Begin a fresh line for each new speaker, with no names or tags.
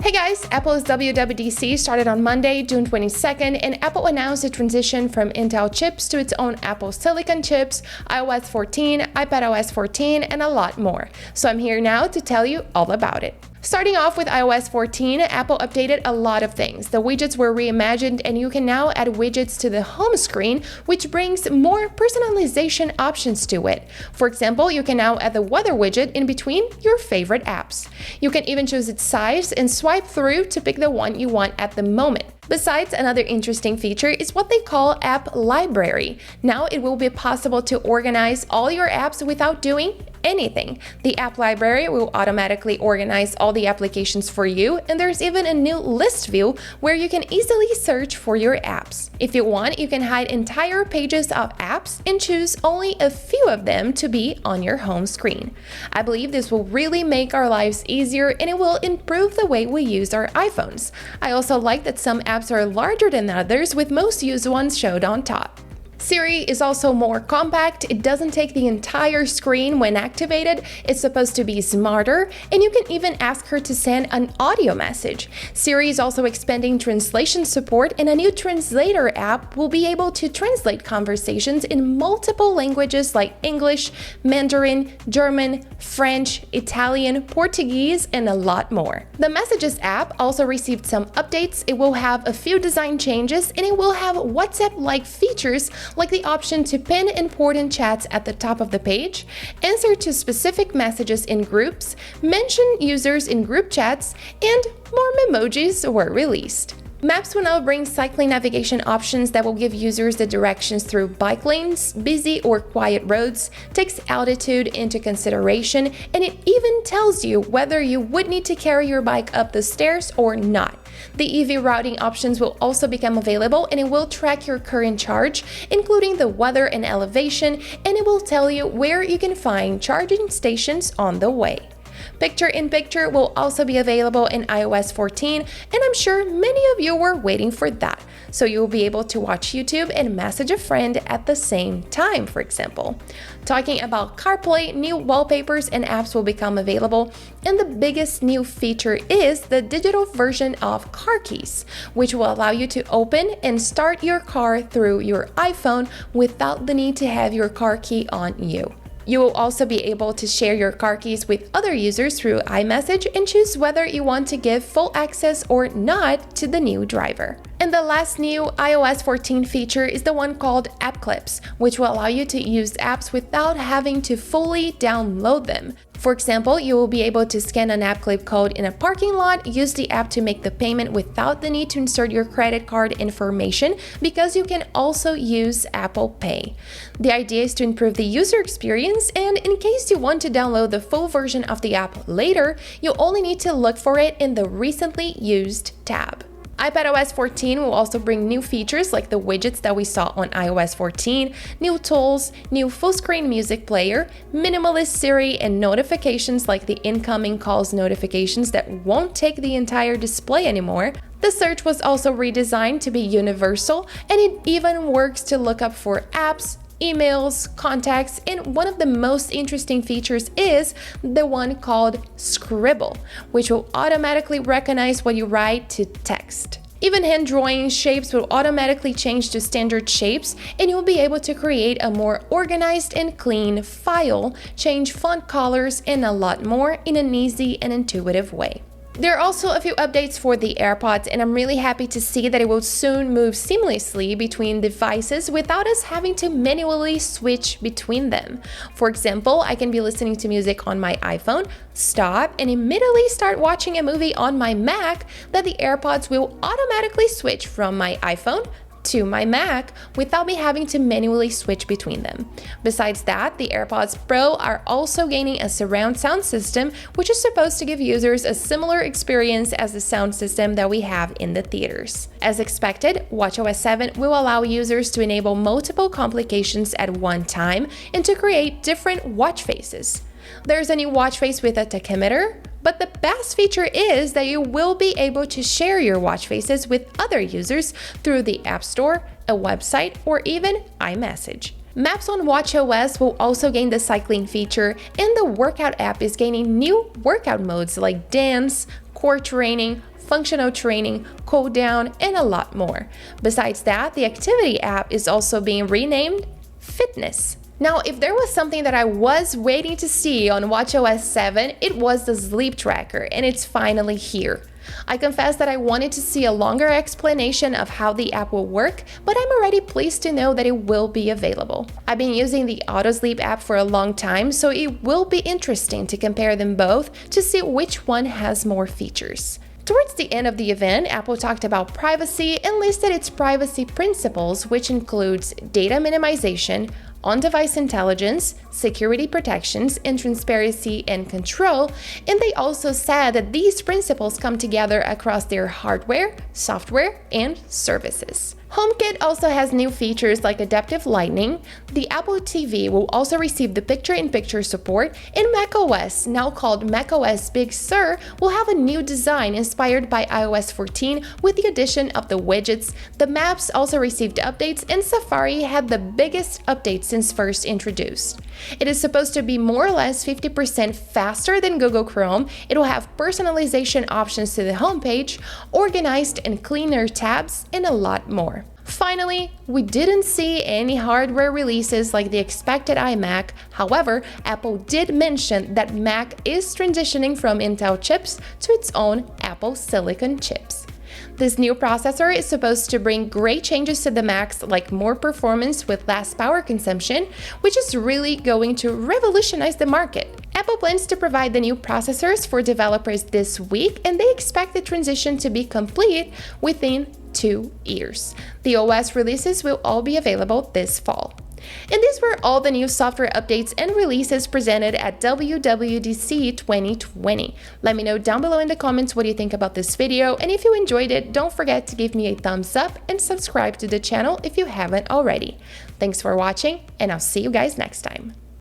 Hey guys, Apple's WWDC started on Monday, June 22nd, and Apple announced a transition from Intel chips to its own Apple Silicon chips, iOS 14, iPadOS 14, and a lot more. So I'm here now to tell you all about it. Starting off with iOS 14, Apple updated a lot of things. The widgets were reimagined and you can now add widgets to the home screen, which brings more personalization options to it. For example, you can now add the weather widget in between your favorite apps. You can even choose its size and swipe through to pick the one you want at the moment. Besides, another interesting feature is what they call App Library. Now it will be possible to organize all your apps without doing anything. The App Library will automatically organize all the applications for you, and there's even a new list view where you can easily search for your apps. If you want, you can hide entire pages of apps and choose only a few of them to be on your home screen. I believe this will really make our lives easier and it will improve the way we use our iPhones. I also like that some apps are larger than others, with most used ones showed on top. Siri is also more compact. It doesn't take the entire screen when activated. It's supposed to be smarter, and you can even ask her to send an audio message. Siri is also expanding translation support, and a new Translator App will be able to translate conversations in multiple languages like English, Mandarin, German, French, Italian, Portuguese, and a lot more. The Messages app also received some updates. It will have a few design changes, and it will have WhatsApp-like features like the option to pin important chats at the top of the page, answer to specific messages in groups, mention users in group chats, and more memojis were released. Maps will now bring cycling navigation options that will give users the directions through bike lanes, busy or quiet roads, takes altitude into consideration, and it even tells you whether you would need to carry your bike up the stairs or not. The EV routing options will also become available, and it will track your current charge, including the weather and elevation, and it will tell you where you can find charging stations on the way. Picture-in-Picture will also be available in iOS 14, and I'm sure many of you were waiting for that. So you'll be able to watch YouTube and message a friend at the same time, for example. Talking about CarPlay, new wallpapers and apps will become available, and the biggest new feature is the digital version of car keys, which will allow you to open and start your car through your iPhone without the need to have your car key on you. You will also be able to share your car keys with other users through iMessage and choose whether you want to give full access or not to the new driver. And the last new iOS 14 feature is the one called App Clips, which will allow you to use apps without having to fully download them. For example, you will be able to scan an app clip code in a parking lot, use the app to make the payment without the need to insert your credit card information, because you can also use Apple Pay. The idea is to improve the user experience, and in case you want to download the full version of the app later, you only need to look for it in the Recently Used tab. iPadOS 14 will also bring new features like the widgets that we saw on iOS 14, new tools, new full-screen music player, minimalist Siri, and notifications like the incoming calls notifications that won't take the entire display anymore. The search was also redesigned to be universal, and it even works to look up for apps, emails, contacts, and one of the most interesting features is the one called Scribble, which will automatically recognize what you write to text. Even hand drawing shapes will automatically change to standard shapes, and you'll be able to create a more organized and clean file, change font colors, and a lot more in an easy and intuitive way. There are also a few updates for the AirPods, and I'm really happy to see that it will soon move seamlessly between devices without us having to manually switch between them. For example, I can be listening to music on my iPhone, stop, and immediately start watching a movie on my Mac that the AirPods will automatically switch from my iPhone to my Mac without me having to manually switch between them. Besides that, the AirPods Pro are also gaining a surround sound system, which is supposed to give users a similar experience as the sound system that we have in the theaters. As expected, watchOS 7 will allow users to enable multiple complications at one time and to create different watch faces. There's a new watch face with a tachymeter, but the best feature is that you will be able to share your watch faces with other users through the App Store, a website, or even iMessage. Maps on watchOS will also gain the cycling feature, and the workout app is gaining new workout modes like dance, core training, functional training, cool down, and a lot more. Besides that, the activity app is also being renamed Fitness. Now, if there was something that I was waiting to see on watchOS 7, it was the sleep tracker, and it's finally here. I confess that I wanted to see a longer explanation of how the app will work, but I'm already pleased to know that it will be available. I've been using the Auto Sleep app for a long time, so it will be interesting to compare them both to see which one has more features. Towards the end of the event, Apple talked about privacy and listed its privacy principles, which includes data minimization, on-device intelligence, security protections, and transparency and control, and they also said that these principles come together across their hardware, software, and services. HomeKit also has new features like adaptive lighting, the Apple TV will also receive the picture-in-picture support, and macOS, now called macOS Big Sur, will have a new design inspired by iOS 14 with the addition of the widgets. The maps also received updates, and Safari had the biggest update since first introduced. It is supposed to be more or less 50% faster than Google Chrome. It will have personalization options to the homepage, organized and cleaner tabs, and a lot more. Finally, we didn't see any hardware releases like the expected iMac. However, Apple did mention that Mac is transitioning from Intel chips to its own Apple Silicon chips. This new processor is supposed to bring great changes to the Macs, like more performance with less power consumption, which is really going to revolutionize the market. Apple plans to provide the new processors for developers this week, and they expect the transition to be complete within 2 years. The OS releases will all be available this fall. And these were all the new software updates and releases presented at WWDC 2020. Let me know down below in the comments what you think about this video, and if you enjoyed it, don't forget to give me a thumbs up and subscribe to the channel if you haven't already. Thanks for watching, and I'll see you guys next time.